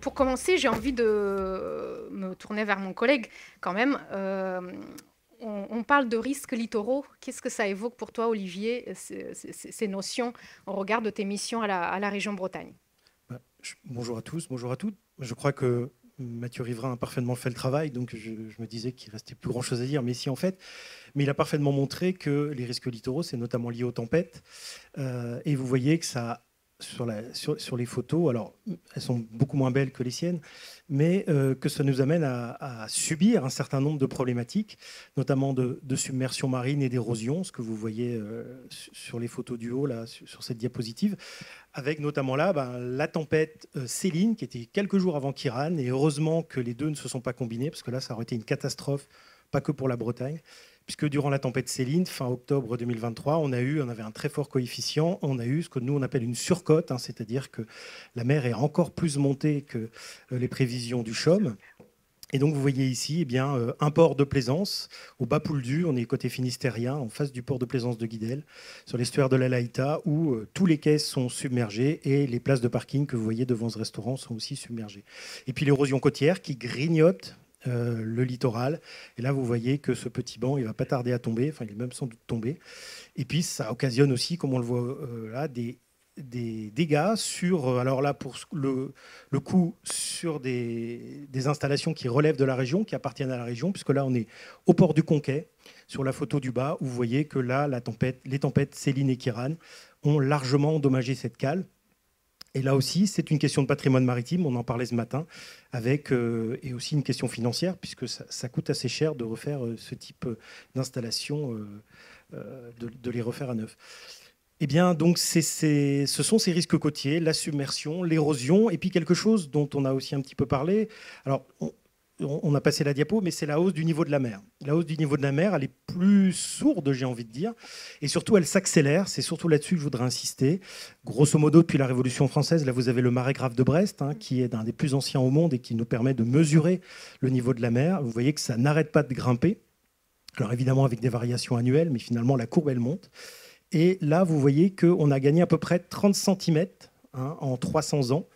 pour commencer, j'ai envie de me tourner vers mon collègue quand même. On parle de risques littoraux. Qu'est-ce que ça évoque pour toi, Olivier, ces notions au regard de tes missions à la région Bretagne? Bonjour à tous, bonjour à toutes. Je crois que Mathieu Riverain a parfaitement fait le travail, donc je me disais qu'il restait plus grand-chose à dire, mais si en fait, mais il a parfaitement montré que les risques littoraux, c'est notamment lié aux tempêtes, et vous voyez que ça, sur les photos, alors elles sont beaucoup moins belles que les siennes, mais que ça nous amène à subir un certain nombre de problématiques, notamment de submersion marine et d'érosion, ce que vous voyez sur les photos du haut, là, sur cette diapositive, avec notamment là la tempête Céline, qui était quelques jours avant Kiran, et heureusement que les deux ne se sont pas combinés, parce que là, ça aurait été une catastrophe, pas que pour la Bretagne, puisque durant la tempête Céline, fin octobre 2023, on avait un très fort coefficient, on a eu ce que nous on appelle une surcote, hein, c'est-à-dire que la mer est encore plus montée que les prévisions du CHOM. Et donc vous voyez ici un port de plaisance au bas Pouldu, on est côté finistérien, en face du port de plaisance de Guidel, sur l'estuaire de la Laïta, où tous les quais sont submergés et les places de parking que vous voyez devant ce restaurant sont aussi submergées. Et puis l'érosion côtière qui grignote le littoral. Et là, vous voyez que ce petit banc, il ne va pas tarder à tomber, enfin, il est même sans doute tombé. Et puis, ça occasionne aussi, comme on le voit là, des dégâts sur, alors là, pour le coup, sur des installations qui relèvent de la région, qui appartiennent à la région, puisque là, on est au port du Conquet, sur la photo du bas, où vous voyez que là, les tempêtes Céline et Kiran ont largement endommagé cette cale. Et là aussi, c'est une question de patrimoine maritime, on en parlait ce matin, et aussi une question financière, puisque ça coûte assez cher de refaire ce type d'installation, de les refaire à neuf. Eh bien, donc, ce sont ces risques côtiers, la submersion, l'érosion, et puis quelque chose dont on a aussi un petit peu parlé. Alors, on a passé la diapo, mais c'est la hausse du niveau de la mer. La hausse du niveau de la mer, elle est plus sourde, j'ai envie de dire, et surtout, elle s'accélère. C'est surtout là-dessus que je voudrais insister. Grosso modo, depuis la Révolution française, là, vous avez le marais grave de Brest, hein, qui est un des plus anciens au monde et qui nous permet de mesurer le niveau de la mer. Vous voyez que ça n'arrête pas de grimper. Alors, évidemment, avec des variations annuelles, mais finalement, la courbe, elle monte. Et là, vous voyez qu'on a gagné à peu près 30 cm en 300 ans,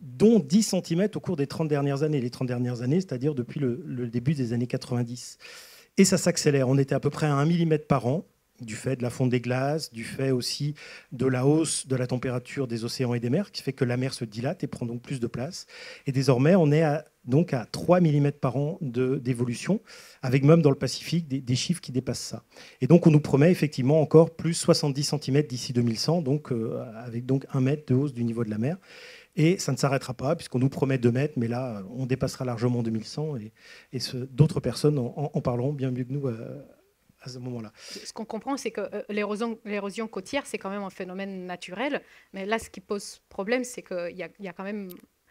dont 10 cm au cours des 30 dernières années. Les 30 dernières années, c'est-à-dire depuis le début des années 90. Et ça s'accélère. On était à peu près à 1 mm par an, du fait de la fonte des glaces, du fait aussi de la hausse de la température des océans et des mers, qui fait que la mer se dilate et prend donc plus de place. Et désormais, on est donc à 3 mm par an d'évolution, avec même dans le Pacifique des chiffres qui dépassent ça. Et donc, on nous promet effectivement encore plus 70 cm d'ici 2100, donc, avec donc 1 mètre de hausse du niveau de la mer. Et ça ne s'arrêtera pas, puisqu'on nous promet 2 mètres, mais là, on dépassera largement 2100, et d'autres personnes en parleront bien mieux que nous à ce moment-là. Ce qu'on comprend, c'est que l'érosion côtière, c'est quand même un phénomène naturel. Mais là, ce qui pose problème, c'est qu'il y a quand même...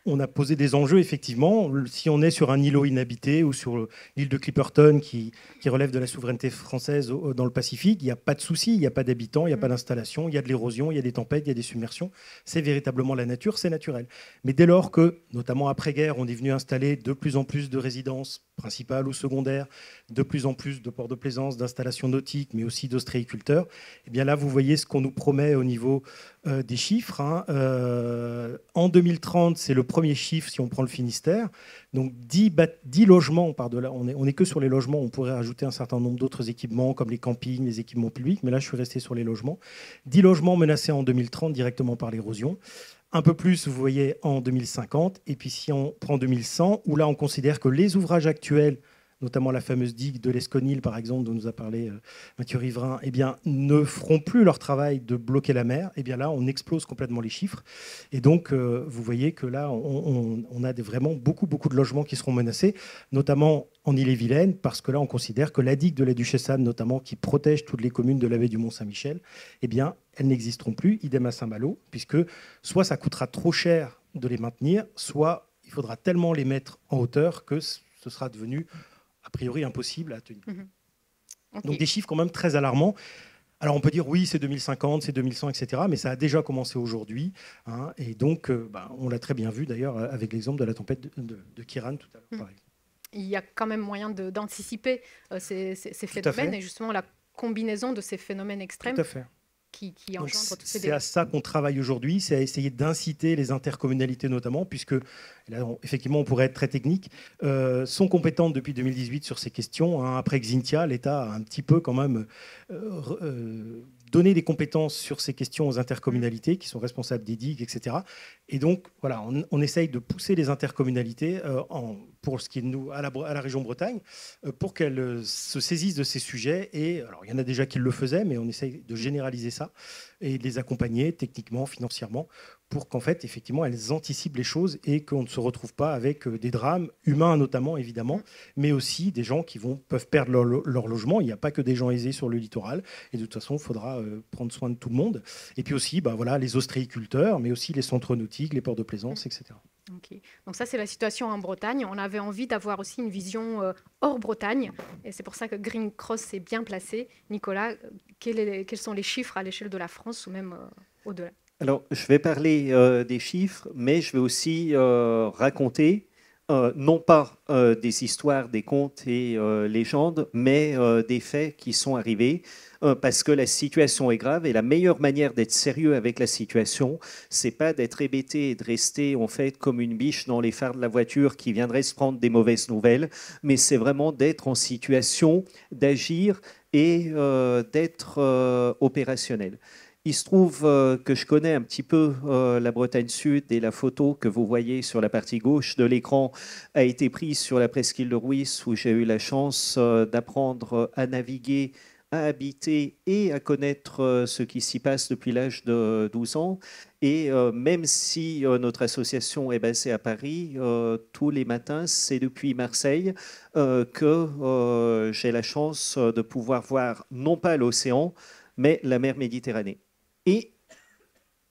On a posé des enjeux, effectivement. Si on est sur un îlot inhabité ou sur l'île de Clipperton qui relève de la souveraineté française dans le Pacifique, il n'y a pas de souci, il n'y a pas d'habitants, il n'y a pas d'installation, il y a de l'érosion, il y a des tempêtes, il y a des submersions. C'est véritablement la nature, c'est naturel. Mais dès lors que, notamment après-guerre, on est venu installer de plus en plus de résidences principales ou secondaires, de plus en plus de ports de plaisance, d'installations nautiques, mais aussi d'ostréiculteurs, eh bien là, vous voyez ce qu'on nous promet au niveau des chiffres. En 2030, c'est le premier chiffre si on prend le Finistère. Donc 10 logements, on part de là, on est que sur les logements, on pourrait ajouter un certain nombre d'autres équipements comme les campings, les équipements publics, mais là je suis resté sur les logements. 10 logements menacés en 2030 directement par l'érosion. Un peu plus, vous voyez, en 2050. Et puis si on prend 2100, où là on considère que les ouvrages actuels, notamment la fameuse digue de l'Esconil, par exemple, dont nous a parlé Mathieu Riverain, eh bien, ne feront plus leur travail de bloquer la mer. Eh bien là, on explose complètement les chiffres. Et donc, vous voyez que là, on a vraiment beaucoup de logements qui seront menacés, notamment en Ille-et-Vilaine, parce que là, on considère que la digue de la Duchesse Anne, notamment, qui protège toutes les communes de la baie du Mont-Saint-Michel, eh bien, elles n'existeront plus, idem à Saint-Malo, puisque soit ça coûtera trop cher de les maintenir, soit il faudra tellement les mettre en hauteur que ce sera devenu a priori impossible à tenir. Okay. Donc des chiffres quand même très alarmants. Alors on peut dire oui, c'est 2050, c'est 2100, etc. Mais ça a déjà commencé aujourd'hui. Et donc, on l'a très bien vu d'ailleurs avec l'exemple de la tempête de Kiran tout à l'heure, par exemple. Il y a quand même moyen d'anticiper ces phénomènes et justement la combinaison de ces phénomènes extrêmes. Tout à fait. qui engendre tous ces C'est à ça qu'on travaille aujourd'hui, c'est à essayer d'inciter les intercommunalités notamment, puisque là, effectivement, on pourrait être très technique, sont compétentes depuis 2018 sur ces questions. Hein. Après Xintia, l'État a un petit peu quand même donné des compétences sur ces questions aux intercommunalités qui sont responsables des digues, etc. Et donc, voilà, on essaye de pousser les intercommunalités, pour ce qui est de nous, à la région Bretagne, pour qu'elles se saisissent de ces sujets. Et alors, il y en a déjà qui le faisaient, mais on essaye de généraliser ça et de les accompagner techniquement, financièrement, pour qu'en fait, effectivement, elles anticipent les choses et qu'on ne se retrouve pas avec des drames humains notamment, évidemment, mais aussi des gens qui peuvent perdre leur logement. Il n'y a pas que des gens aisés sur le littoral. Et de toute façon, il faudra prendre soin de tout le monde. Et puis aussi, voilà, les ostréiculteurs, mais aussi les centres nautiques, les ports de plaisance, etc. Okay. Donc ça, c'est la situation en Bretagne. On avait envie d'avoir aussi une vision hors Bretagne. Et c'est pour ça que Green Cross s'est bien placé. Nicolas, quels sont les chiffres à l'échelle de la France ou même au-delà? Alors, je vais parler des chiffres, mais je vais aussi raconter, non pas des histoires, des contes et légendes, mais des faits qui sont arrivés, parce que la situation est grave et la meilleure manière d'être sérieux avec la situation, c'est pas d'être hébété et de rester en fait comme une biche dans les phares de la voiture qui viendrait se prendre des mauvaises nouvelles, mais c'est vraiment d'être en situation d'agir et d'être opérationnel. Il se trouve que je connais un petit peu la Bretagne Sud et la photo que vous voyez sur la partie gauche de l'écran a été prise sur la presqu'île de Rhuys où j'ai eu la chance d'apprendre à naviguer, à habiter et à connaître ce qui s'y passe depuis l'âge de 12 ans. Et même si notre association est basée à Paris, tous les matins, c'est depuis Marseille que j'ai la chance de pouvoir voir non pas l'océan, mais la mer Méditerranée. Et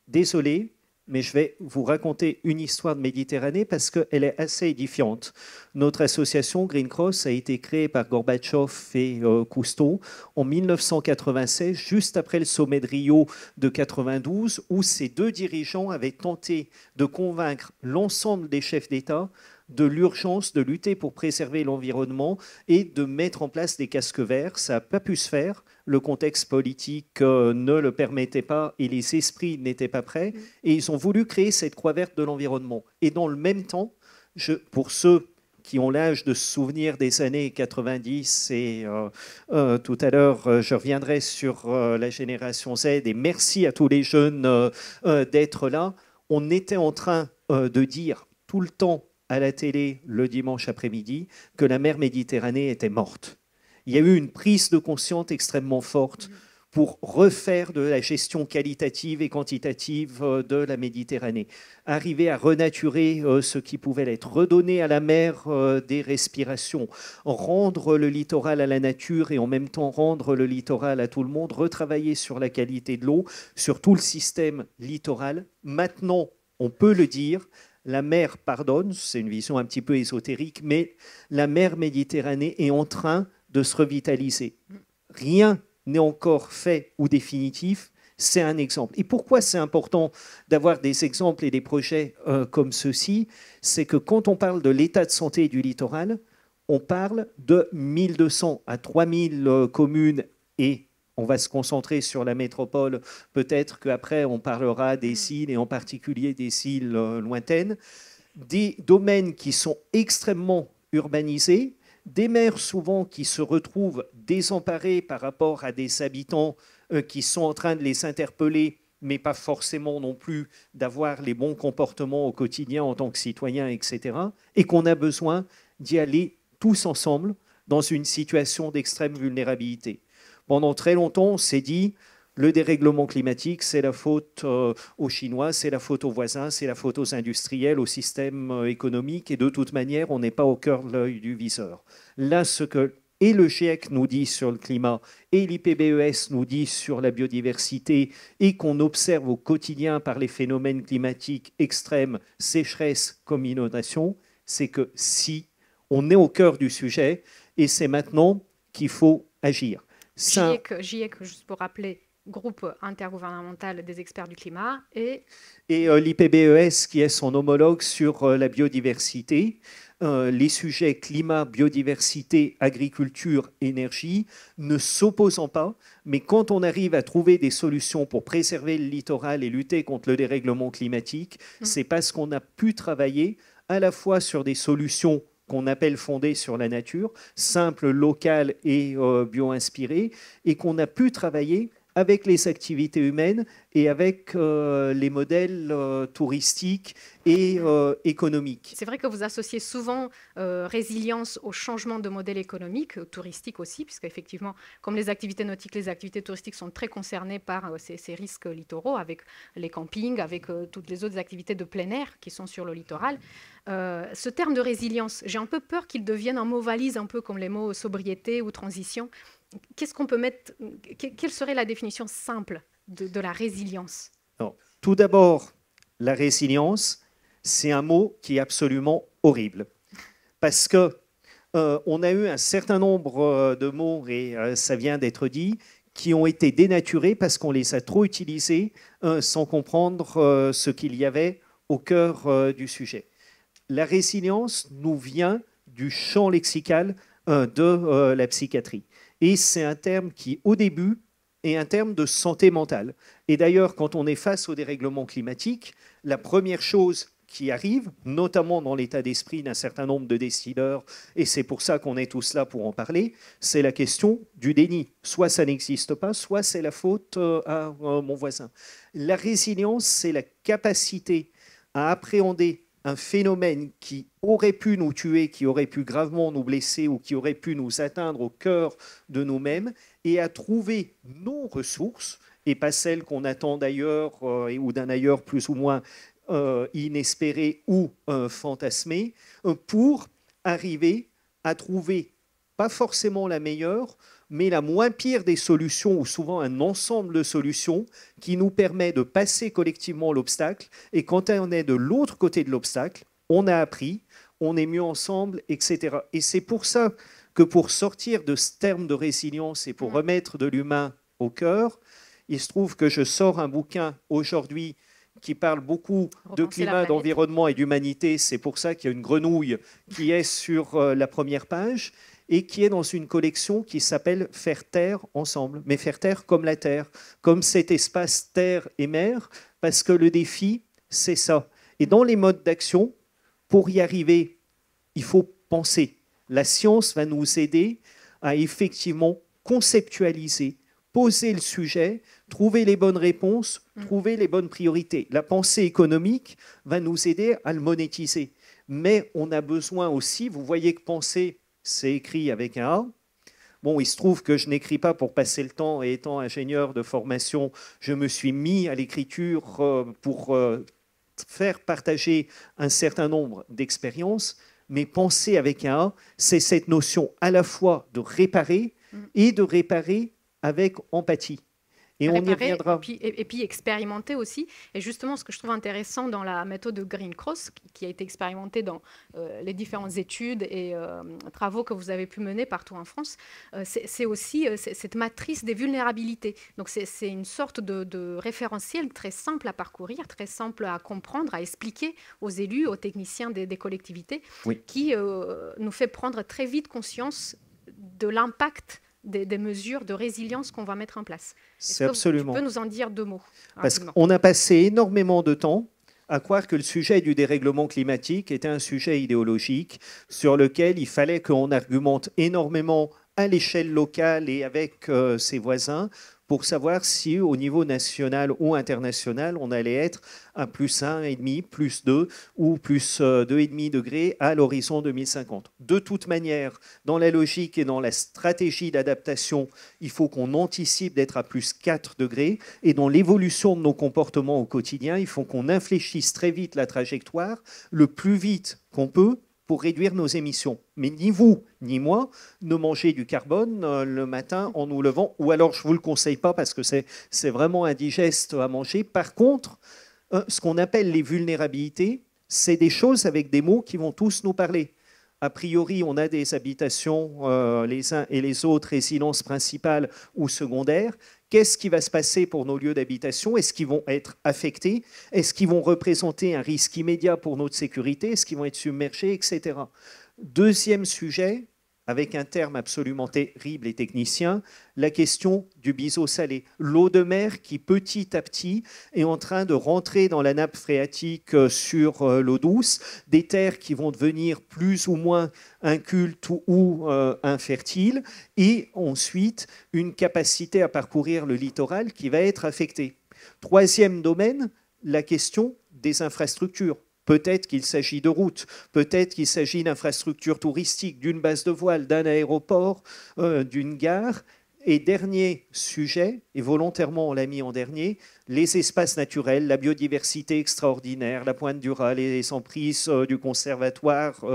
désolé, mais je vais vous raconter une histoire de Méditerranée parce qu'elle est assez édifiante. Notre association Green Cross a été créée par Gorbatchev et Cousteau en 1996, juste après le sommet de Rio de 92, où ces deux dirigeants avaient tenté de convaincre l'ensemble des chefs d'État de l'urgence de lutter pour préserver l'environnement et de mettre en place des casques verts. Ça n'a pas pu se faire. Le contexte politique ne le permettait pas et les esprits n'étaient pas prêts. Et ils ont voulu créer cette croix verte de l'environnement. Et dans le même temps, pour ceux qui ont l'âge de se souvenir des années 90, et tout à l'heure, je reviendrai sur la génération Z, et merci à tous les jeunes d'être là, on était en train de dire tout le temps à la télé le dimanche après-midi que la mer Méditerranée était morte. Il y a eu une prise de conscience extrêmement forte pour refaire de la gestion qualitative et quantitative de la Méditerranée, arriver à renaturer ce qui pouvait l'être, redonner à la mer des respirations, rendre le littoral à la nature et en même temps rendre le littoral à tout le monde, retravailler sur la qualité de l'eau, sur tout le système littoral. Maintenant, on peut le dire, la mer pardonne, c'est une vision un petit peu ésotérique, mais la mer Méditerranée est en train de se revitaliser. Rien n'est encore fait ou définitif, c'est un exemple. Et pourquoi c'est important d'avoir des exemples et des projets comme ceux-ci? C'est que quand on parle de l'état de santé du littoral, on parle de 1200 à 3000 communes et on va se concentrer sur la métropole. Peut-être qu'après, on parlera des îles, et en particulier des îles lointaines. Des domaines qui sont extrêmement urbanisés, des maires souvent qui se retrouvent désemparés par rapport à des habitants qui sont en train de les interpeller, mais pas forcément non plus d'avoir les bons comportements au quotidien en tant que citoyens, etc. Et qu'on a besoin d'y aller tous ensemble dans une situation d'extrême vulnérabilité. Pendant très longtemps, on s'est dit, le dérèglement climatique, c'est la faute aux Chinois, c'est la faute aux voisins, c'est la faute aux industriels, au système économique, et de toute manière, on n'est pas au cœur de l'œil du viseur. Là, ce que et le GIEC nous dit sur le climat, et l'IPBES nous dit sur la biodiversité, et qu'on observe au quotidien par les phénomènes climatiques extrêmes, sécheresse comme inondation, c'est que si on est au cœur du sujet, et c'est maintenant qu'il faut agir. GIEC, juste pour rappeler, groupe intergouvernemental des experts du climat, et l'IPBES qui est son homologue sur la biodiversité. les sujets climat, biodiversité, agriculture, énergie, ne s'opposant pas, mais quand on arrive à trouver des solutions pour préserver le littoral et lutter contre le dérèglement climatique, c'est parce qu'on a pu travailler à la fois sur des solutions qu'on appelle fondées sur la nature, simples, locales et bio-inspirées, et qu'on a pu travailler avec les activités humaines et avec les modèles touristiques et économiques. C'est vrai que vous associez souvent résilience au changement de modèle économique, touristique aussi, puisqu'effectivement, comme les activités nautiques, les activités touristiques sont très concernées par ces risques littoraux, avec les campings, avec toutes les autres activités de plein air qui sont sur le littoral. Ce terme de résilience, j'ai un peu peur qu'il devienne un mot valise, un peu comme les mots sobriété ou transition. Qu'est-ce qu'on peut mettre, quelle serait la définition simple de la résilience? Alors, tout d'abord, la résilience, c'est un mot qui est absolument horrible. Parce que on a eu un certain nombre de mots, et ça vient d'être dit, qui ont été dénaturés parce qu'on les a trop utilisés sans comprendre ce qu'il y avait au cœur du sujet. La résilience nous vient du champ lexical de la psychiatrie. Et c'est un terme qui, au début, est un terme de santé mentale. Et d'ailleurs, quand on est face au dérèglement climatique, la première chose qui arrive, notamment dans l'état d'esprit d'un certain nombre de décideurs, et c'est pour ça qu'on est tous là pour en parler, c'est la question du déni. Soit ça n'existe pas, soit c'est la faute à mon voisin. La résilience, c'est la capacité à appréhender un phénomène qui aurait pu nous tuer, qui aurait pu gravement nous blesser ou qui aurait pu nous atteindre au cœur de nous-mêmes, et à trouver nos ressources, et pas celles qu'on attend d'ailleurs ou d'un ailleurs plus ou moins inespéré ou fantasmé, pour arriver à trouver pas forcément la meilleure, mais la moins pire des solutions, ou souvent un ensemble de solutions qui nous permet de passer collectivement l'obstacle. Et quand on est de l'autre côté de l'obstacle, on a appris, on est mieux ensemble, etc. Et c'est pour ça que pour sortir de ce terme de résilience et pour remettre de l'humain au cœur, il se trouve que je sors un bouquin aujourd'hui qui parle beaucoup de climat, d'environnement et d'humanité. C'est pour ça qu'il y a une grenouille qui est sur la première page et qui est dans une collection qui s'appelle « Faire terre ensemble ». Mais faire terre comme la terre, comme cet espace terre et mer, parce que le défi, c'est ça. Et dans les modes d'action, pour y arriver, il faut penser. La science va nous aider à effectivement conceptualiser, poser le sujet, trouver les bonnes réponses, trouver les bonnes priorités. La pensée économique va nous aider à le monétiser. Mais on a besoin aussi, vous voyez que penser, c'est écrit avec un A. Bon, il se trouve que je n'écris pas pour passer le temps, et étant ingénieur de formation, je me suis mis à l'écriture pour faire partager un certain nombre d'expériences. Mais penser avec un A, c'est cette notion à la fois de réparer et de réparer avec empathie. Et on y reviendra. Et puis expérimenter aussi. Et justement, ce que je trouve intéressant dans la méthode de Green Cross, qui a été expérimentée dans les différentes études et travaux que vous avez pu mener partout en France, c'est aussi cette matrice des vulnérabilités. Donc c'est une sorte de référentiel très simple à parcourir, très simple à comprendre, à expliquer aux élus, aux techniciens des collectivités, qui nous fait prendre très vite conscience de l'impact des mesures de résilience qu'on va mettre en place. C'est absolument. Tu peux nous en dire deux mots? Parce qu'on a passé énormément de temps à croire que le sujet du dérèglement climatique était un sujet idéologique sur lequel il fallait qu'on argumente énormément à l'échelle locale et avec ses voisins pour savoir si au niveau national ou international, on allait être à plus 1,5, plus 2 ou plus 2,5 degrés à l'horizon 2050. De toute manière, dans la logique et dans la stratégie d'adaptation, il faut qu'on anticipe d'être à plus 4 degrés et dans l'évolution de nos comportements au quotidien, il faut qu'on infléchisse très vite la trajectoire, le plus vite qu'on peut, pour réduire nos émissions. Mais ni vous, ni moi, ne mangez du carbone le matin en nous levant, ou alors je ne vous le conseille pas parce que c'est vraiment indigeste à manger. Par contre, ce qu'on appelle les vulnérabilités, c'est des choses avec des mots qui vont tous nous parler. A priori, on a des habitations, les uns et les autres, résidences principales ou secondaires, Qu'est-ce qui va se passer pour nos lieux d'habitation? Est-ce qu'ils vont être affectés? Est-ce qu'ils vont représenter un risque immédiat pour notre sécurité? Est-ce qu'ils vont être submergés, etc. Deuxième sujet, avec un terme absolument terrible et technicien, la question du biseau salé. L'eau de mer qui, petit à petit, est en train de rentrer dans la nappe phréatique sur l'eau douce, des terres qui vont devenir plus ou moins incultes ou infertiles, et ensuite une capacité à parcourir le littoral qui va être affectée. Troisième domaine, la question des infrastructures. Peut-être qu'il s'agit de routes, peut-être qu'il s'agit d'infrastructures touristiques, d'une base de voile, d'un aéroport, d'une gare. Et dernier sujet, et volontairement on l'a mis en dernier, les espaces naturels, la biodiversité extraordinaire, la Pointe du Raz, les emprises du conservatoire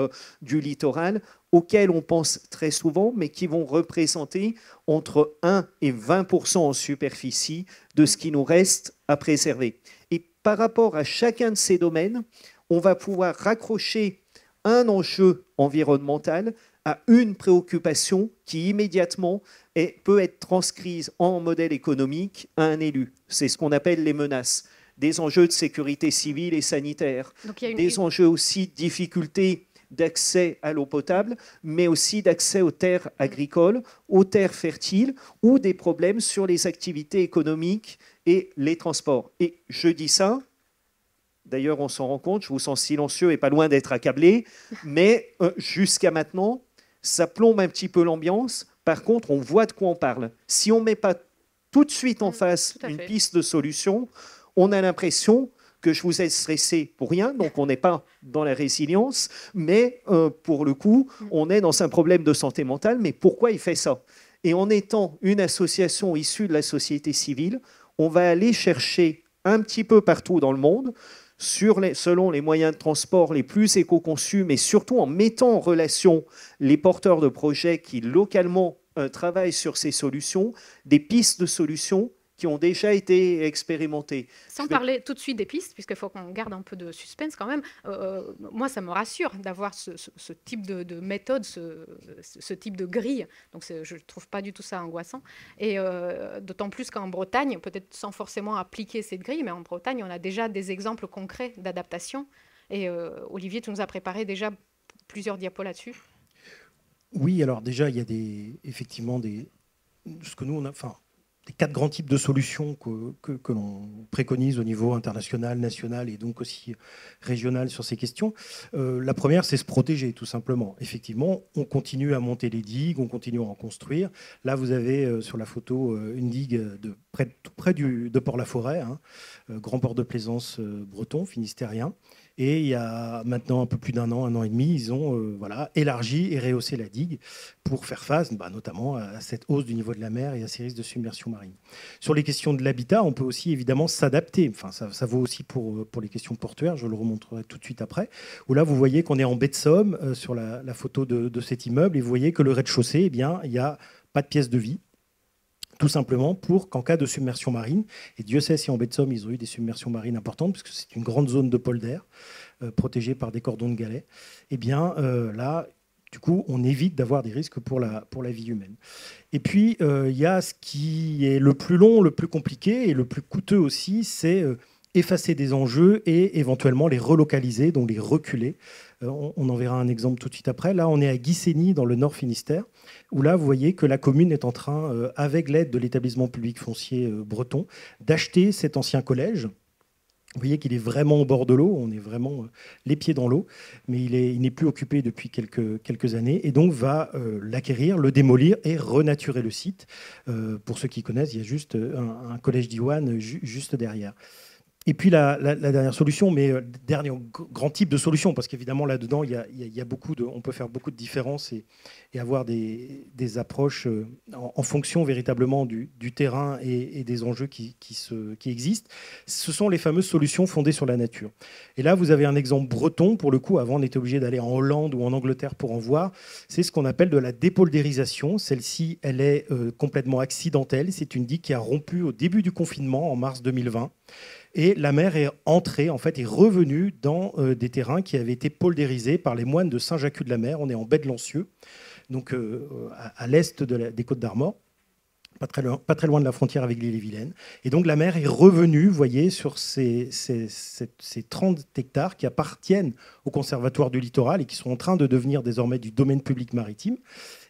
du littoral, auxquels on pense très souvent, mais qui vont représenter entre 1 et 20% en superficie de ce qui nous reste à préserver. Et par rapport à chacun de ces domaines, on va pouvoir raccrocher un enjeu environnemental à une préoccupation qui immédiatement peut être transcrise en modèle économique à un élu. C'est ce qu'on appelle les menaces. Des enjeux de sécurité civile et sanitaire, des enjeux aussi de difficultés d'accès à l'eau potable, mais aussi d'accès aux terres agricoles, aux terres fertiles, ou des problèmes sur les activités économiques et les transports. Et je dis ça, d'ailleurs on s'en rend compte, je vous sens silencieux et pas loin d'être accablé, mais jusqu'à maintenant, ça plombe un petit peu l'ambiance. Par contre, on voit de quoi on parle. Si on ne met pas tout de suite en face une piste de solution, on a l'impression que je vous ai stressé pour rien, donc on n'est pas dans la résilience, mais pour le coup, on est dans un problème de santé mentale. Mais pourquoi il fait ça? Et en étant une association issue de la société civile, on va aller chercher un petit peu partout dans le monde, selon les moyens de transport les plus éco-conçus, mais surtout en mettant en relation les porteurs de projets qui localement travaillent sur ces solutions, des pistes de solutions qui ont déjà été expérimentées. Sans parler tout de suite des pistes, puisqu'il faut qu'on garde un peu de suspense quand même, moi ça me rassure d'avoir ce type de méthode, ce type de grille, donc je ne trouve pas du tout ça angoissant, et d'autant plus qu'en Bretagne, peut-être sans forcément appliquer cette grille, mais en Bretagne on a déjà des exemples concrets d'adaptation, et Olivier, tu nous as préparé déjà plusieurs diapos là-dessus. Oui, alors déjà il y a effectivement ce que nous on a... les 4 grands types de solutions que l'on préconise au niveau international, national et donc aussi régional sur ces questions. La première, c'est se protéger, tout simplement. Effectivement, on continue à monter les digues, on continue à en construire. Là, vous avez sur la photo une digue tout près de Port-la-Forêt, grand port de plaisance breton, finistérien. Et il y a maintenant un peu plus d'un an et demi, ils ont élargi et rehaussé la digue pour faire face notamment à cette hausse du niveau de la mer et à ces risques de submersion marine. Sur les questions de l'habitat, on peut aussi évidemment s'adapter. Enfin, ça vaut aussi pour les questions portuaires, je le remontrerai tout de suite après, où là vous voyez qu'on est en baie de Somme sur la photo de cet immeuble, et vous voyez que le rez-de-chaussée, il n'y a pas de pièce de vie. Tout simplement pour qu'en cas de submersion marine, et Dieu sait si en baie de Somme ils ont eu des submersions marines importantes, puisque c'est une grande zone de polder protégée par des cordons de galets, et bien là, du coup, on évite d'avoir des risques pour la vie humaine. Et puis, il y a ce qui est le plus long, le plus compliqué et le plus coûteux aussi, c'est effacer des enjeux et éventuellement les relocaliser, donc les reculer. On en verra un exemple tout de suite après. Là, on est à Guissény, dans le Nord Finistère, où là, vous voyez que la commune est en train, avec l'aide de l'établissement public foncier breton, d'acheter cet ancien collège. Vous voyez qu'il est vraiment au bord de l'eau, on est vraiment les pieds dans l'eau, mais il n'est plus occupé depuis quelques années, et donc va l'acquérir, le démolir et renaturer le site. Pour ceux qui connaissent, il y a juste un collège d'Iwan juste derrière. Et puis la dernière solution, mais dernier grand type de solution, parce qu'évidemment là-dedans, il y a on peut faire beaucoup de différences et avoir des approches en fonction véritablement du terrain et des enjeux qui existent. Ce sont les fameuses solutions fondées sur la nature. Et là, vous avez un exemple breton, pour le coup. Avant, on était obligé d'aller en Hollande ou en Angleterre pour en voir. C'est ce qu'on appelle de la dépoldérisation. Celle-ci, elle est complètement accidentelle. C'est une digue qui a rompu au début du confinement, en mars 2020. Et la mer est entrée, en fait, est revenue dans des terrains qui avaient été poldérisés par les moines de Saint-Jacques-de-la-Mer. On est en baie de Lancieux, donc à l'est des Côtes d'Armor. pas très loin de la frontière avec l'Ille-et-Vilaine. Et donc la mer est revenue, vous voyez, sur ces 30 hectares qui appartiennent au Conservatoire du littoral et qui sont en train de devenir désormais du domaine public maritime.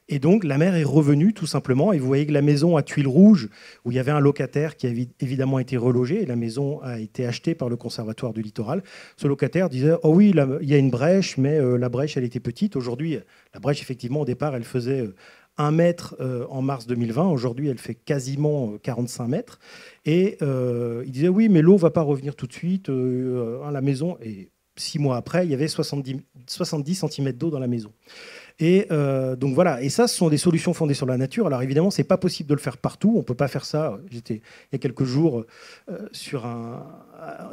Et donc la mer est revenue tout simplement. Et vous voyez que la maison à Tuiles Rouges, où il y avait un locataire qui a évidemment été relogé, et la maison a été achetée par le Conservatoire du littoral, ce locataire disait « Oh oui, là, il y a une brèche, mais la brèche, elle était petite. Aujourd'hui, la brèche, effectivement, au départ, elle faisait 1 mètre en mars 2020. Aujourd'hui, elle fait quasiment 45 mètres. Et il disait « Oui, mais l'eau ne va pas revenir tout de suite. La maison... » Et 6 mois après, il y avait 70 cm d'eau dans la maison. Et donc voilà, et ça, ce sont des solutions fondées sur la nature. Alors évidemment, ce n'est pas possible de le faire partout. On ne peut pas faire ça. J'étais il y a quelques jours sur une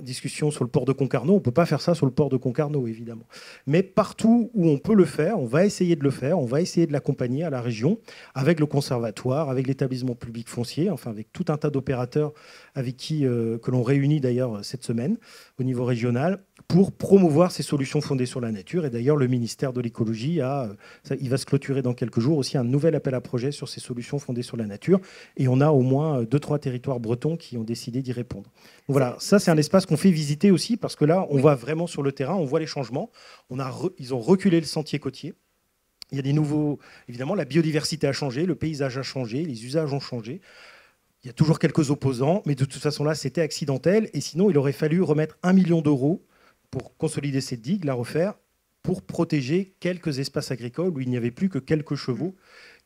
discussion sur le port de Concarneau. On ne peut pas faire ça sur le port de Concarneau, évidemment. Mais partout où on peut le faire, on va essayer de le faire. On va essayer de l'accompagner à la région, avec le conservatoire, avec l'établissement public foncier, enfin avec tout un tas d'opérateurs avec qui que l'on réunit d'ailleurs cette semaine au niveau régional, pour promouvoir ces solutions fondées sur la nature. Et d'ailleurs, le ministère de l'écologie il va se clôturer dans quelques jours aussi un nouvel appel à projet sur ces solutions fondées sur la nature. Et on a au moins 2-3 territoires bretons qui ont décidé d'y répondre. Donc voilà, ça c'est un espace qu'on fait visiter aussi parce que là, on va vraiment sur le terrain, on voit les changements. Ils ont reculé le sentier côtier. Il y a des nouveaux... Évidemment, la biodiversité a changé, le paysage a changé, les usages ont changé. Il y a toujours quelques opposants, mais de toute façon là, c'était accidentel. Et sinon, il aurait fallu remettre 1 million d'euros pour consolider cette digue, la refaire, pour protéger quelques espaces agricoles où il n'y avait plus que quelques chevaux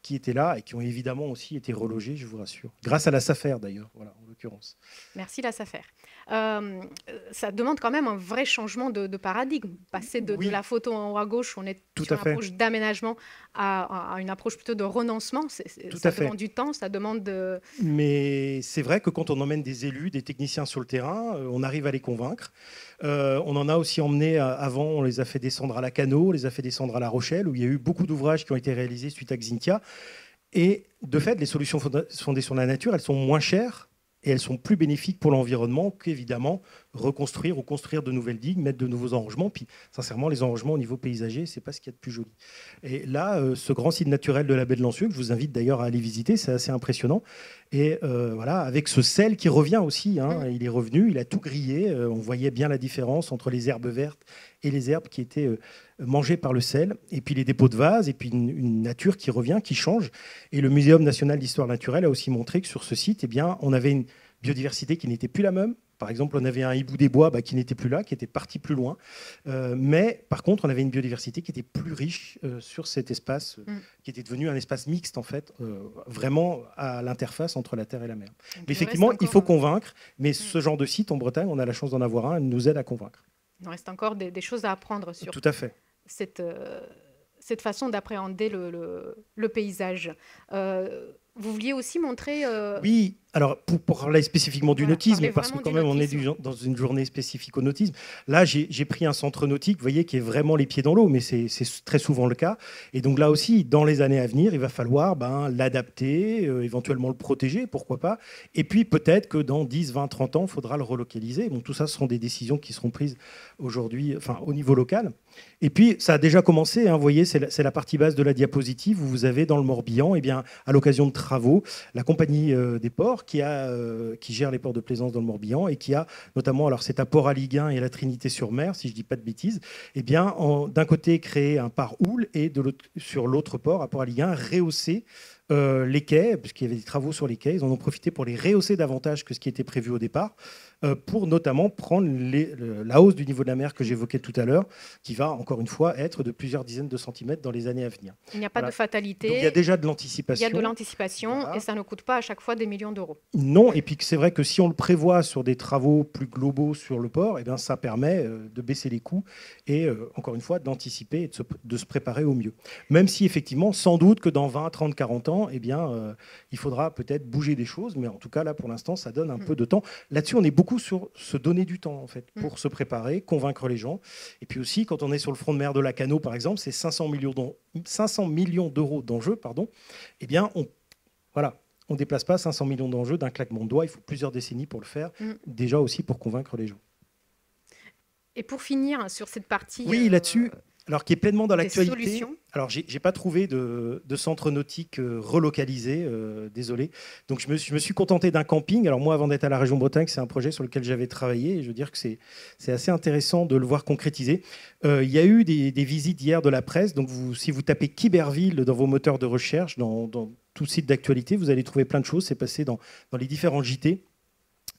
qui étaient là et qui ont évidemment aussi été relogés, je vous rassure. Grâce à la SAFER d'ailleurs, voilà, en l'occurrence. Merci la SAFER. Ça demande quand même un vrai changement de paradigme. Passer de la photo en haut à gauche, on est sur une approche d'aménagement à une approche plutôt de renoncement. Ça demande du temps, ça demande de... Mais c'est vrai que quand on emmène des élus, des techniciens sur le terrain, on arrive à les convaincre. On en a aussi emmené avant, on les a fait descendre à la Cano, on les a fait descendre à La Rochelle, où il y a eu beaucoup d'ouvrages qui ont été réalisés suite à Xynthia. Et de fait, les solutions fondées sur la nature, elles sont moins chères et elles sont plus bénéfiques pour l'environnement qu'évidemment reconstruire ou construire de nouvelles digues, mettre de nouveaux enrogements. Puis sincèrement, les enrogements au niveau paysager, c'est pas ce qu'il y a de plus joli. Et là, ce grand site naturel de la baie de Lancieux, que je vous invite d'ailleurs à aller visiter, c'est assez impressionnant. Et voilà, avec ce sel qui revient aussi, hein, il est revenu, il a tout grillé. On voyait bien la différence entre les herbes vertes et les herbes qui étaient mangées par le sel, et puis les dépôts de vase, et puis une nature qui revient, qui change. Et le Muséum national d'histoire naturelle a aussi montré que sur ce site, eh bien, on avait une biodiversité qui n'était plus la même. Par exemple, on avait un hibou des bois qui n'était plus là, qui était parti plus loin. Mais par contre, on avait une biodiversité qui était plus riche sur cet espace, qui était devenu un espace mixte, en fait, vraiment à l'interface entre la terre et la mer. Donc, mais effectivement, il faut convaincre. Mais ce genre de site, en Bretagne, on a la chance d'en avoir un, il nous aide à convaincre. Il reste encore des choses à apprendre sur Tout à fait. Cette façon d'appréhender le paysage. Vous vouliez aussi montrer... Oui, alors pour parler spécifiquement du nautisme, parce que quand même on est dans une journée spécifique au nautisme, là j'ai pris un centre nautique, vous voyez, qui est vraiment les pieds dans l'eau, mais c'est très souvent le cas. Et donc là aussi, dans les années à venir, il va falloir l'adapter, éventuellement le protéger, pourquoi pas. Et puis peut-être que dans 10, 20, 30 ans, il faudra le relocaliser. Donc tout ça, ce seront des décisions qui seront prises aujourd'hui, enfin au niveau local. Et puis ça a déjà commencé, hein, vous voyez, c'est la partie basse de la diapositive où vous avez dans le Morbihan, eh bien, à l'occasion de travaux, la compagnie des ports qui gère les ports de plaisance dans le Morbihan et qui a notamment, alors c'est à Port-à-Liguin et à la Trinité-sur-Mer, si je ne dis pas de bêtises, eh bien, d'un côté créé un par-houle et sur l'autre port, à Port-à-Liguin, rehausser les quais, puisqu'il y avait des travaux sur les quais. Ils en ont profité pour les rehausser davantage que ce qui était prévu au départ, pour notamment prendre la hausse du niveau de la mer que j'évoquais tout à l'heure, qui va encore une fois être de plusieurs dizaines de centimètres dans les années à venir. Il n'y a pas de fatalité. Donc, il y a déjà de l'anticipation. Il y a de l'anticipation et ça ne coûte pas à chaque fois des millions d'euros. Non, et puis c'est vrai que si on le prévoit sur des travaux plus globaux sur le port, eh bien, ça permet de baisser les coûts et encore une fois d'anticiper et de se préparer au mieux. Même si effectivement, sans doute que dans 20, 30, 40 ans, eh bien, il faudra peut-être bouger des choses, mais en tout cas là pour l'instant, ça donne un peu de temps. Là-dessus, on est beaucoup sur se donner du temps en fait pour se préparer, convaincre les gens. Et puis aussi, quand on est sur le front de mer de la Cano, par exemple, c'est 500 millions d'euros d'enjeux, pardon. Eh bien, on ne déplace pas 500 millions d'enjeux d'un claquement de doigts. Il faut plusieurs décennies pour le faire. Déjà aussi pour convaincre les gens. Et pour finir sur cette partie... Oui, là-dessus, Alors, qui est pleinement dans des l'actualité. solutions? Alors, j'ai pas trouvé de centre nautique relocalisé, désolé. Donc, je me suis contenté d'un camping. Alors, moi, avant d'être à la région Bretagne, c'est un projet sur lequel j'avais travaillé. Et je veux dire que c'est assez intéressant de le voir concrétisé. Il y a eu des visites hier de la presse. Donc, si vous tapez Quiberville dans vos moteurs de recherche, dans tout site d'actualité, vous allez trouver plein de choses. C'est passé dans les différents JT.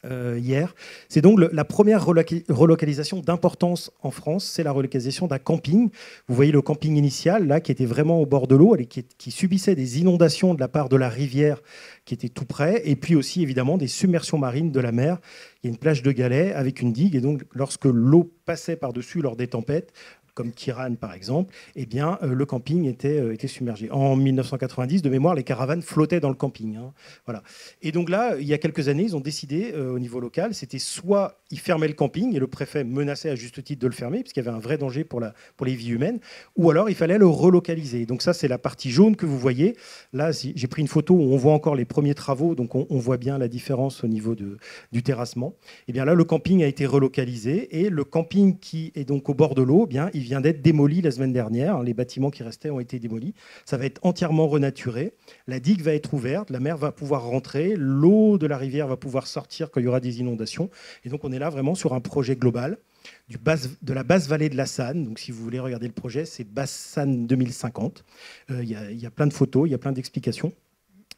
Hier. C'est donc la première relocalisation d'importance en France, c'est la relocalisation d'un camping. Vous voyez le camping initial, là, qui était vraiment au bord de l'eau, qui subissait des inondations de la part de la rivière qui était tout près, et puis aussi, évidemment, des submersions marines de la mer. Il y a une plage de galets avec une digue, et donc, lorsque l'eau passait par-dessus lors des tempêtes, comme Kiran par exemple, eh bien, le camping était submergé. En 1990, de mémoire, les caravanes flottaient dans le camping. Hein. Voilà. Et donc là, il y a quelques années, ils ont décidé au niveau local, c'était soit ils fermaient le camping, et le préfet menaçait à juste titre de le fermer, parce qu'il y avait un vrai danger pour les vies humaines, ou alors il fallait le relocaliser. Donc ça, c'est la partie jaune que vous voyez. Là, j'ai pris une photo où on voit encore les premiers travaux, donc on voit bien la différence au niveau du terrassement. Et bien là, le camping a été relocalisé, et le camping qui est donc au bord de l'eau, bien, il vient d'être démoli la semaine dernière. Les bâtiments qui restaient ont été démolis. Ça va être entièrement renaturé. La digue va être ouverte. La mer va pouvoir rentrer. L'eau de la rivière va pouvoir sortir quand il y aura des inondations. Et donc, on est là vraiment sur un projet global de la basse vallée de la Sanne. Donc, si vous voulez regarder le projet, c'est Basse Sanne 2050. Il y a plein de photos, il y a plein d'explications.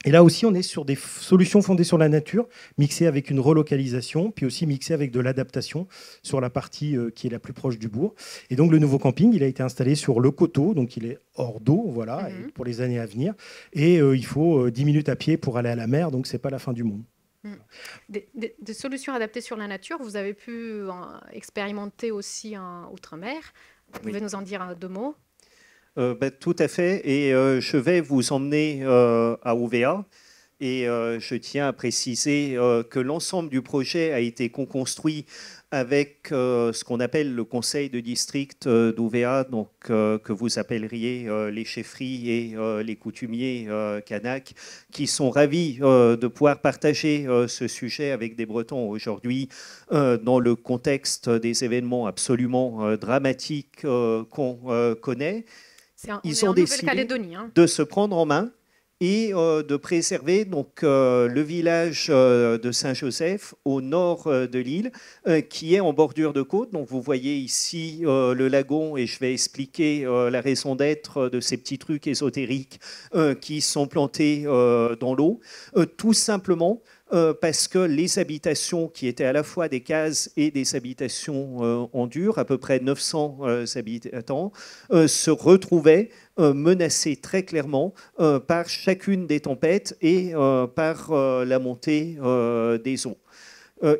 Et là aussi, on est sur des solutions fondées sur la nature, mixées avec une relocalisation, puis aussi mixées avec de l'adaptation sur la partie qui est la plus proche du bourg. Et donc, le nouveau camping, il a été installé sur le coteau, donc il est hors d'eau, voilà, et pour les années à venir. Et il faut 10 minutes à pied pour aller à la mer, donc ce n'est pas la fin du monde. Des solutions adaptées sur la nature, vous avez pu expérimenter aussi en Outre-mer. Vous pouvez nous en dire 2 mots? Tout à fait. Et je vais vous emmener à Ouvéa. Et je tiens à préciser que l'ensemble du projet a été co-construit avec ce qu'on appelle le conseil de district d'Ouvéa, donc que vous appelleriez les chefferies et les coutumiers kanaks, qui sont ravis de pouvoir partager ce sujet avec des Bretons aujourd'hui dans le contexte des événements absolument dramatiques qu'on connaît. Ils ont décidé de se prendre en main et de préserver donc, le village de Saint-Joseph au nord de l'île, qui est en bordure de côte. Donc, vous voyez ici le lagon, et je vais expliquer la raison d'être de ces petits trucs ésotériques qui sont plantés dans l'eau. Tout simplement parce que les habitations qui étaient à la fois des cases et des habitations en dur, à peu près 900 habitants, se retrouvaient menacés très clairement par chacune des tempêtes et par la montée des eaux.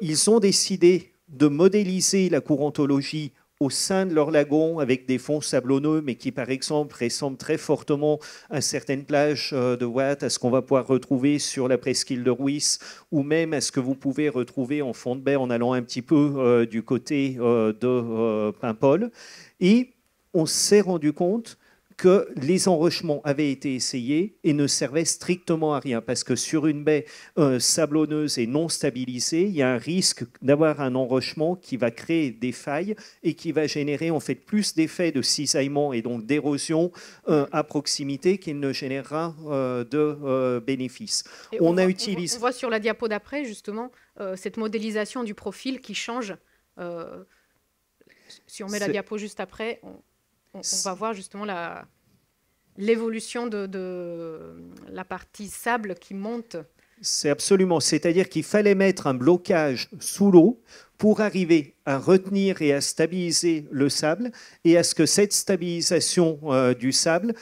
Ils ont décidé de modéliser la courantologie au sein de leur lagon avec des fonds sablonneux, mais qui, par exemple, ressemblent très fortement à certaines plages de Watt, à ce qu'on va pouvoir retrouver sur la presqu'île de Ruisse, ou même à ce que vous pouvez retrouver en fond de baie en allant un petit peu du côté de Paimpol. Et on s'est rendu compte que les enrochements avaient été essayés et ne servaient strictement à rien, parce que sur une baie sablonneuse et non stabilisée, il y a un risque d'avoir un enrochement qui va créer des failles et qui va générer en fait plus d'effets de cisaillement et donc d'érosion à proximité qu'il ne générera de bénéfices. On voit sur la diapo d'après justement cette modélisation du profil qui change. Si on met la diapo juste après, on va voir justement l'évolution de la partie sable qui monte. C'est absolument. C'est-à-dire qu'il fallait mettre un blocage sous l'eau pour arriver à retenir et à stabiliser le sable et à ce que cette stabilisation du sable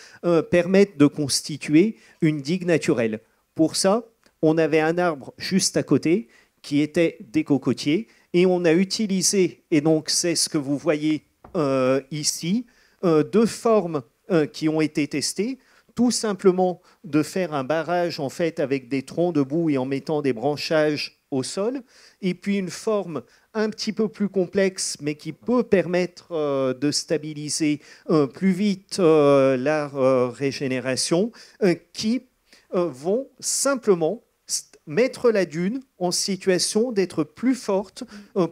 permette de constituer une digue naturelle. Pour ça, on avait un arbre juste à côté qui était des cocotiers et on a utilisé, et donc c'est ce que vous voyez ici, 2 formes qui ont été testées, tout simplement de faire un barrage en fait avec des troncs debout et en mettant des branchages au sol, et puis une forme un petit peu plus complexe mais qui peut permettre de stabiliser plus vite la régénération, qui vont simplement mettre la dune en situation d'être plus forte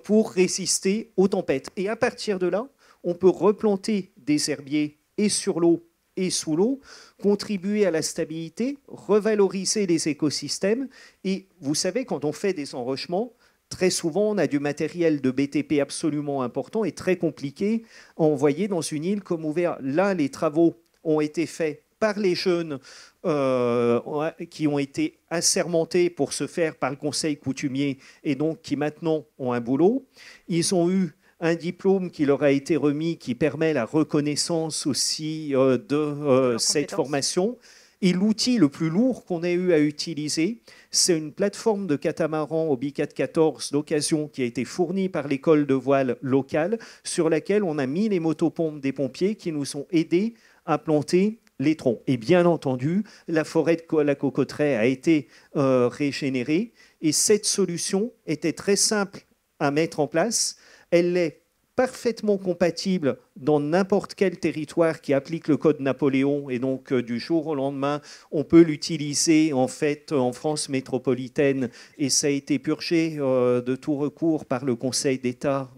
pour résister aux tempêtes. Et à partir de là, on peut replanter des herbiers et sur l'eau et sous l'eau, contribuer à la stabilité, revaloriser les écosystèmes. Et vous savez, quand on fait des enrochements, très souvent, on a du matériel de BTP absolument important et très compliqué à envoyer dans une île comme Ouvert. Là, les travaux ont été faits par les jeunes qui ont été assermentés pour se faire par le conseil coutumier et donc qui maintenant ont un boulot. Ils ont eu un diplôme qui leur a été remis qui permet la reconnaissance aussi de cette formation. Et l'outil le plus lourd qu'on ait eu à utiliser, c'est une plateforme de catamaran au B414 d'occasion qui a été fournie par l'école de voile locale, sur laquelle on a mis les motopompes des pompiers qui nous ont aidés à planter les troncs. Et bien entendu, la forêt de la Cocotteraie a été régénérée. Et cette solution était très simple à mettre en place. Elle est parfaitement compatible dans n'importe quel territoire qui applique le code Napoléon et donc du jour au lendemain, on peut l'utiliser en fait en France métropolitaine et ça a été purgé de tout recours par le Conseil d'État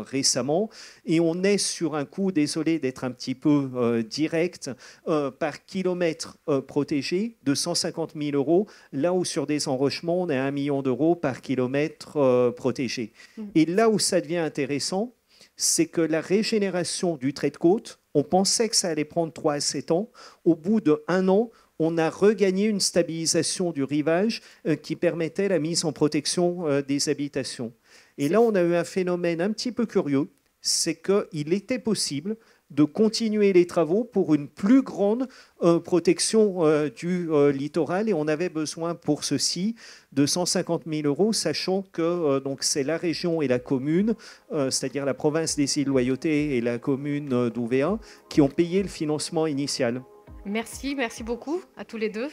récemment et on est sur un coût, désolé d'être un petit peu direct, par kilomètre protégé de 150 000 €, là où sur des enrochements on est à 1 million d'euros par kilomètre protégé. Et là où ça devient intéressant, c'est que la régénération du trait de côte, on pensait que ça allait prendre 3 à 7 ans. Au bout d'1 an, on a regagné une stabilisation du rivage qui permettait la mise en protection des habitations. Et là, on a eu un phénomène un petit peu curieux, c'est qu'il était possible de continuer les travaux pour une plus grande protection du littoral et on avait besoin pour ceci de 150 000 €, sachant que donc c'est la région et la commune, c'est-à-dire la province des îles Loyauté et la commune d'Ouvéa, qui ont payé le financement initial. Merci beaucoup à tous les deux.